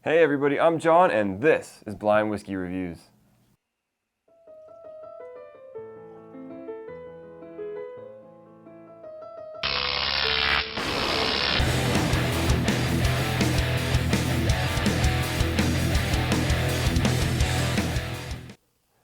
Hey everybody, I'm John and this is Blind Whiskey Reviews.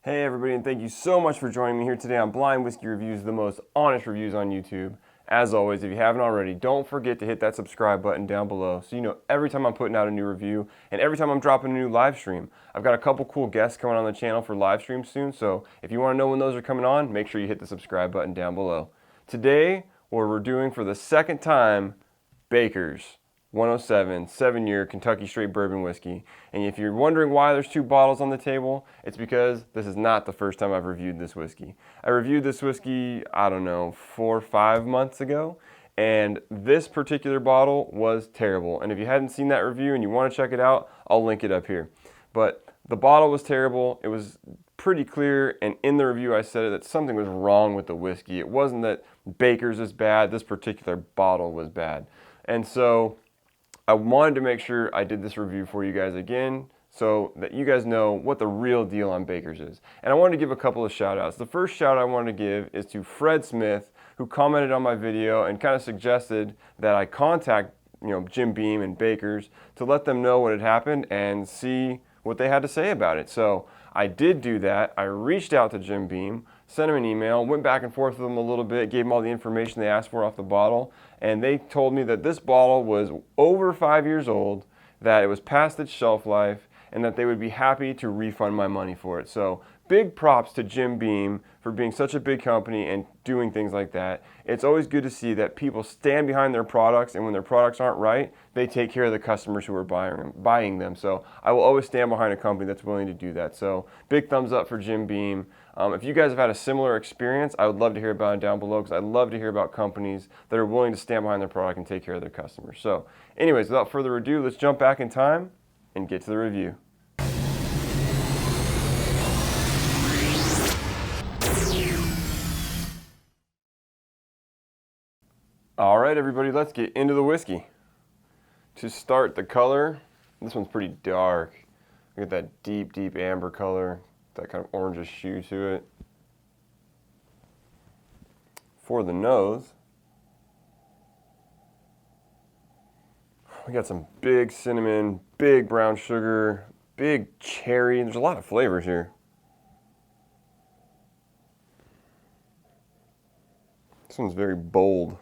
Hey everybody, and thank you so much for joining me here today on Blind Whiskey Reviews, the most honest reviews on YouTube. As always, if you haven't already, don't forget to hit that subscribe button down below so you know every time I'm putting out a new review and every time I'm dropping a new live stream. I've got a couple cool guests coming on the channel for live streams soon, so if you want to know when those are coming on, make sure you hit the subscribe button down below. Today, what we're doing for the second time, Baker's 107 7-year Kentucky straight bourbon whiskey. And if you're wondering why there's two bottles on the table, it's because this is not the first time I've reviewed this whiskey. I reviewed this whiskey, I don't know, 4 or 5 months ago, and this particular bottle was terrible. And if you hadn't seen that review and you want to check it out, I'll link it up here. But the bottle was terrible. It was pretty clear, and in the review I said that something was wrong with the whiskey. It wasn't that Baker's is bad, this particular bottle was bad. And so I wanted to make sure I did this review for you guys again so that you guys know what the real deal on Baker's is. And I wanted to give a couple of shout outs. The first shout I wanted to give is to Fred Smith, who commented on my video and kind of suggested that I contact Jim Beam and Baker's to let them know what had happened and see what they had to say about it. So I did do that. I reached out to Jim Beam, sent him an email, went back and forth with them a little bit, gave them all the information they asked for off the bottle, and they told me that this bottle was over 5 years old, that it was past its shelf life, and that they would be happy to refund my money for it. So big props to Jim Beam for being such a big company and doing things like that. It's always good to see that people stand behind their products, and when their products aren't right, they take care of the customers who are buying them. So I will always stand behind a company that's willing to do that. So big thumbs up for Jim Beam. If you guys have had a similar experience, I would love to hear about it down below, because I love to hear about companies that are willing to stand behind their product and take care of their customers. So anyways, without further ado, let's jump back in time and get to the review. All right, everybody, let's get into the whiskey. To start, the color, this one's pretty dark. Look at that deep, deep amber color, that kind of orangish hue to it. For the nose, we got some big cinnamon, big brown sugar, big cherry. There's a lot of flavors here. This one's very bold.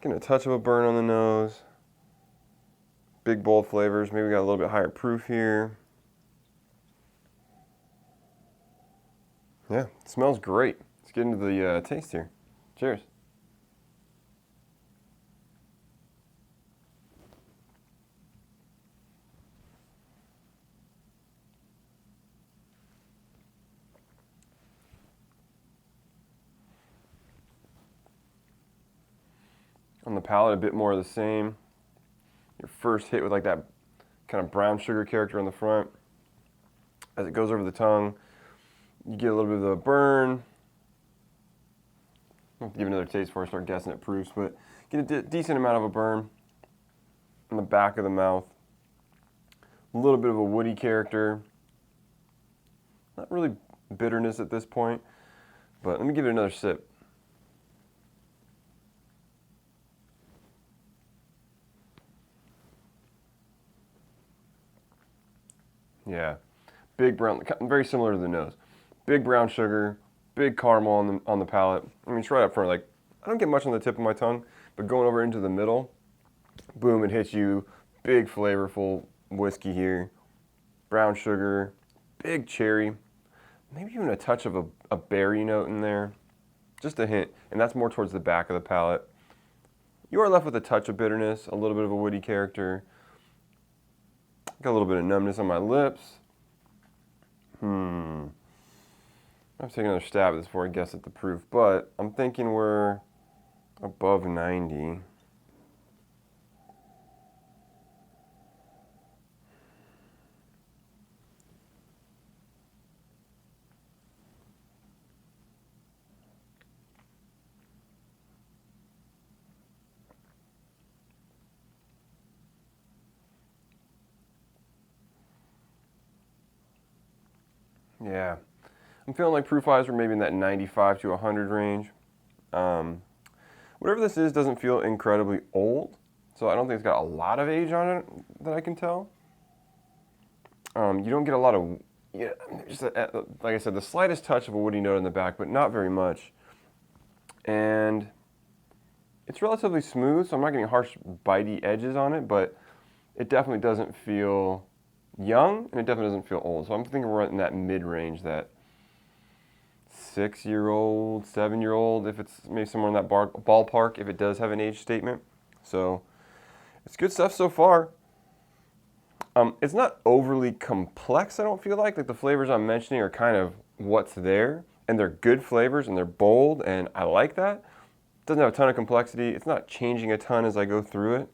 Getting a touch of a burn on the nose. Big bold flavors. Maybe we got a little bit higher proof here. Yeah, it smells great. Let's get into the taste here. Cheers. On the palate, a bit more of the same. Your first hit with like that kind of brown sugar character on the front. As it goes over the tongue, you get a little bit of a burn. I'll have to give it another taste before I start guessing at proofs, but get a decent amount of a burn in the back of the mouth. A little bit of a woody character. Not really bitterness at this point, but let me give it another sip. Yeah, big brown, very similar to the nose. Big brown sugar, big caramel on the palate. I mean, it's right up front. Like, I don't get much on the tip of my tongue, but going over into the middle, boom, it hits you. Big flavorful whiskey here. Brown sugar, big cherry, maybe even a touch of a berry note in there. Just a hint, and that's more towards the back of the palate. You are left with a touch of bitterness, a little bit of a woody character. Got a little bit of numbness on my lips. I have to take another stab at this before I guess at the proof, but I'm thinking we're above 90. Yeah, I'm feeling like proof-wise we're maybe in that 95 to 100 range. Whatever this is doesn't feel incredibly old, so I don't think it's got a lot of age on it that I can tell. You don't get a lot of, just like I said, the slightest touch of a woody note in the back, but not very much. And it's relatively smooth, so I'm not getting harsh, bitey edges on it, but it definitely doesn't feel young, and it definitely doesn't feel old. So I'm thinking we're in that mid-range, that 6-year-old, 7-year-old, if it's maybe somewhere in that ballpark, if it does have an age statement. So it's good stuff so far. It's not overly complex, I don't feel like. Like the flavors I'm mentioning are kind of what's there, and they're good flavors, and they're bold, and I like that. It doesn't have a ton of complexity. It's not changing a ton as I go through it.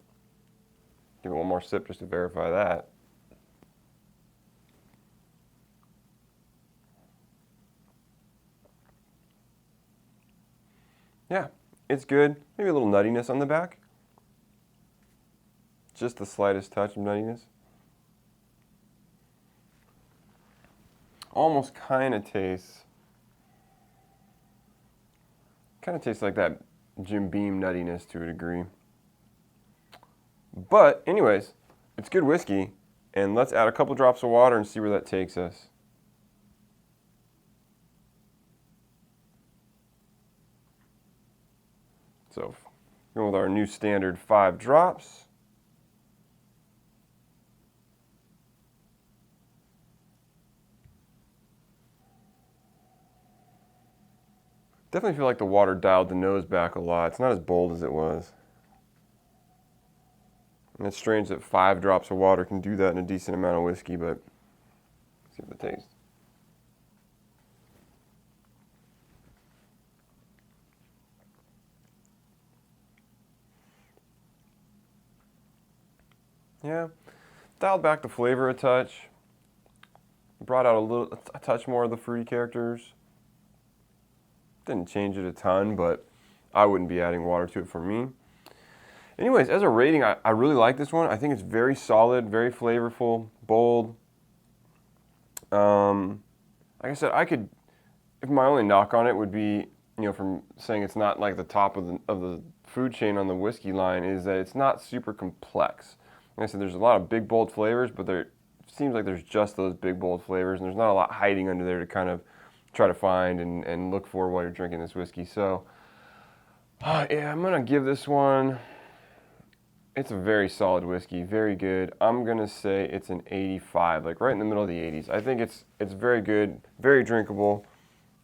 Give it one more sip just to verify that. Yeah, it's good. Maybe a little nuttiness on the back. Just the slightest touch of nuttiness. Almost kind of tastes like that Jim Beam nuttiness to a degree. But anyways, it's good whiskey, and let's add a couple drops of water and see where that takes us. So going with our new standard 5 drops. Definitely feel like the water dialed the nose back a lot. It's not as bold as it was. And it's strange that 5 drops of water can do that in a decent amount of whiskey, but let's see what the taste. Yeah, dialed back the flavor a touch. Brought out a touch more of the fruity characters. Didn't change it a ton, but I wouldn't be adding water to it for me. Anyways, as a rating, I really like this one. I think it's very solid, very flavorful, bold. Like I said, if my only knock on it would be, from saying it's not like the top of the food chain on the whiskey line, is that it's not super complex. Like I said, there's a lot of big, bold flavors, but there seems like there's just those big, bold flavors, and there's not a lot hiding under there to kind of try to find and look for while you're drinking this whiskey. So, yeah, I'm going to give this one, it's a very solid whiskey, very good. I'm going to say it's an 85, like right in the middle of the 80s. I think it's very good, very drinkable.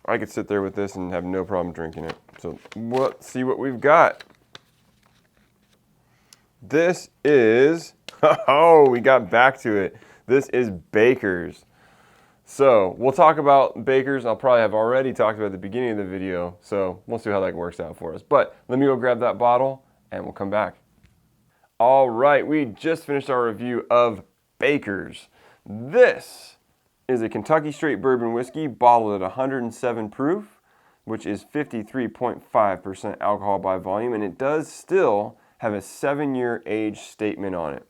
I could sit there with this and have no problem drinking it. So let's see what we've got. This is, oh, we got back to it. This is Baker's. So we'll talk about Baker's. I'll probably have already talked about at the beginning of the video. So we'll see how that works out for us. But let me go grab that bottle and we'll come back. All right, we just finished our review of Baker's. This is a Kentucky straight bourbon whiskey bottled at 107 proof, which is 53.5% alcohol by volume, and it does still have a 7-year age statement on it.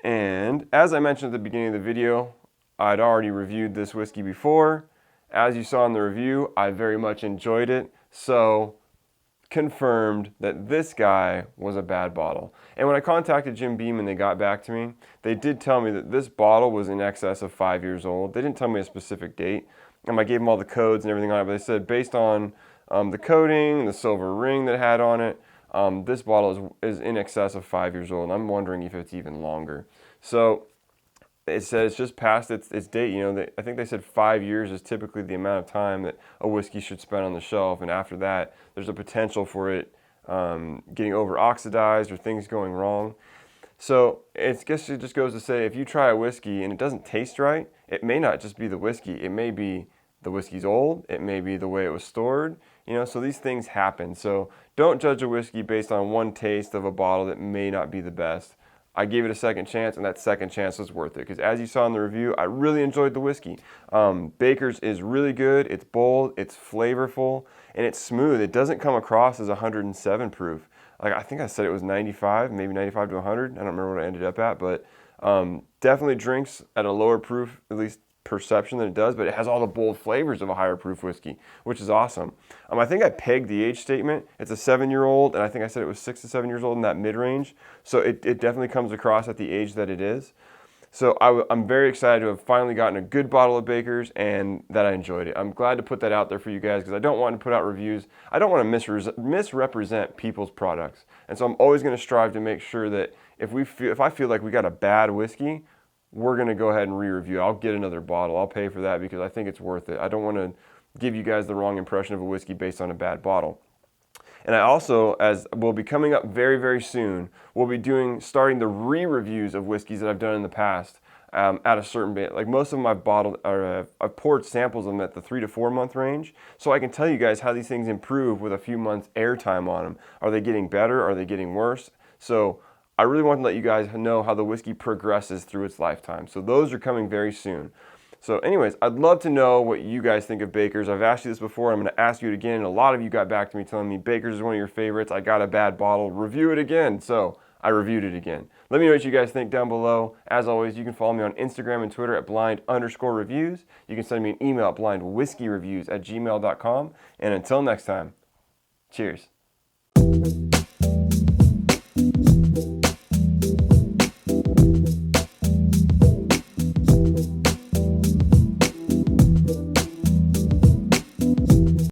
And as I mentioned at the beginning of the video, I'd already reviewed this whiskey before. As you saw in the review, I very much enjoyed it, so confirmed that this guy was a bad bottle. And when I contacted Jim Beam and they got back to me, they did tell me that this bottle was in excess of 5 years old. They didn't tell me a specific date. I gave them all the codes and everything on it, but they said based on the coating, the silver ring that it had on it, this bottle is in excess of 5 years old. And I'm wondering if it's even longer. So it says just past its date. I think they said 5 years is typically the amount of time that a whiskey should spend on the shelf, and after that, there's a potential for it getting over oxidized or things going wrong. So it just goes to say, if you try a whiskey and it doesn't taste right, it may not just be the whiskey. It may be the whiskey's old. It may be the way it was stored. So these things happen. So don't judge a whiskey based on one taste of a bottle that may not be the best. I gave it a second chance, and that second chance was worth it. Because as you saw in the review, I really enjoyed the whiskey. Baker's is really good. It's bold, it's flavorful, and it's smooth. It doesn't come across as 107 proof. Like I think I said it was 95, maybe 95 to 100. I don't remember what I ended up at, but definitely drinks at a lower proof, at least perception that it does, but it has all the bold flavors of a higher proof whiskey, which is awesome. I think I pegged the age statement. It's a 7-year-old, and I think I said it was 6 to 7 years old in that mid-range. So it definitely comes across at the age that it is. So I'm very excited to have finally gotten a good bottle of Baker's and that I enjoyed it. I'm glad to put that out there for you guys because I don't want to put out reviews. I don't want to misrepresent people's products. And so I'm always going to strive to make sure that if I feel like we got a bad whiskey, we're going to go ahead and re-review. I'll get another bottle. I'll pay for that because I think it's worth it. I don't want to give you guys the wrong impression of a whiskey based on a bad bottle. And I also, as will be coming up very, very soon, we'll be starting the re-reviews of whiskeys that I've done in the past at a certain bit. Like most of them I've poured samples of them at the 3 to 4 month range. So I can tell you guys how these things improve with a few months airtime on them. Are they getting better? Are they getting worse? So I really want to let you guys know how the whiskey progresses through its lifetime. So those are coming very soon. So anyways, I'd love to know what you guys think of Baker's. I've asked you this before. I'm going to ask you it again. And a lot of you got back to me telling me Baker's is one of your favorites. I got a bad bottle. Review it again. So I reviewed it again. Let me know what you guys think down below. As always, you can follow me on Instagram and Twitter at blind_reviews. You can send me an email at blindwhiskeyreviews@gmail.com. And until next time, cheers.